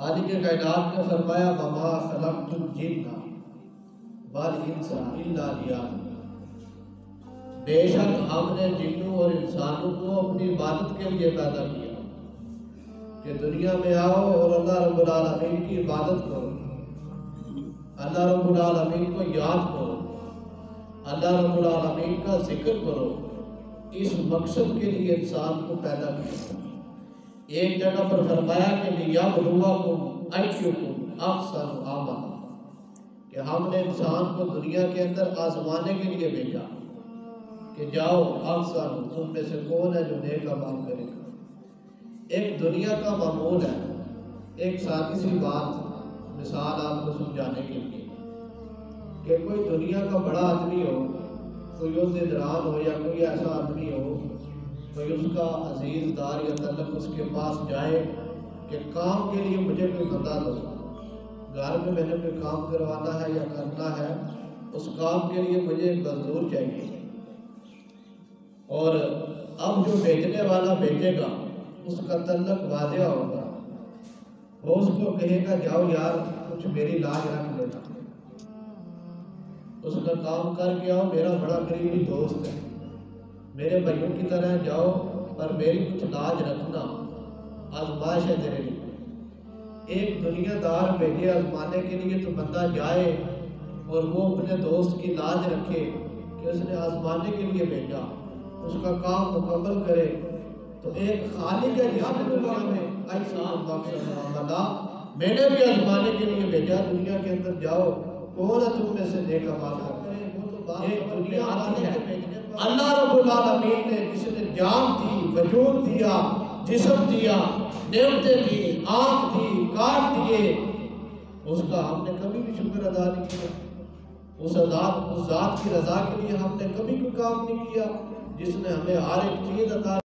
خالق کائنات نے فرمایا وما خلقت الجن والانس الا لیعبدون، بے شک ہم نے جنوں اور انسانوں کو اپنی عبادت کے لیے پیدا کیا کہ دنیا میں آؤ اور اللہ رب العالمین کی عبادت کرو، اللہ رب العالمین کو یاد کرو، اللہ رب العالمین کا ذکر کرو۔ اس مقصد کے لیے انسان کو پیدا کیا۔ ایک جگہ پر فرمایا کہ لِيَبْلُوَكُمْ أَيُّكُمْ أَحْسَنُ عَمَلًا، کہ ہم نے انسان کو دنیا کے اندر آزمانے کے لیے بھیجا کہ جاؤ احسن، تم میں سے کون ہے جو نیک عمل کرے گا۔ ایک دنیا کا معمول ہے، ایک سادی سی بات مثال آپ کو سمجھانے کے لیے کہ کوئی دنیا کا بڑا آدمی ہو، کوئی عہدیدار ہو یا کوئی ایسا آدمی ہو، کوئی اس کا عزیز دار یا تعلق اس کے پاس جائے کہ کام کے لیے مجھے کوئی بندہ دو، گھر میں میں نے کوئی کام کروانا ہے یا کرنا ہے، اس کام کے لیے مجھے ایک مزدور چاہیے، اور اب جو بھیجنے والا بھیجے گا اس کا تعلق واضح ہوگا، وہ اس کو کہے گا جاؤ یار کچھ میری لاج رکھ لینا، اس کا کام کر کے آؤ، میرا بڑا قریبی دوست ہے، میرے بھائیوں کی طرح جاؤ پر میری کچھ لاج رکھنا، آزمائش ہے تیرے لیے۔ ایک دنیا دار بھیجے آزمانے کے لیے تو بندہ جائے اور وہ اپنے دوست کی لاج رکھے کہ اس نے آزمانے کے لیے بھیجا، اس کا کام مکمل کرے، تو ایک خالق ہے جس نے دنیا میں میں نے بھی آزمانے کے لیے بھیجا، دنیا کے اندر جاؤ کون ہے تم میں سے نیک عمل کرے۔ ایک دنیا آتی ہے، اللہ رب العالمین نے جس نے جان دی، وجود دیا، جسم دیا، نعمتیں دی، آنکھ دی، کان دیے، اس کا ہم نے کبھی بھی شکر ادا نہیں کیا، اس ذات کی رضا کے لیے ہم نے کبھی کوئی کام نہیں کیا جس نے ہمیں ہر ایک چیز عطا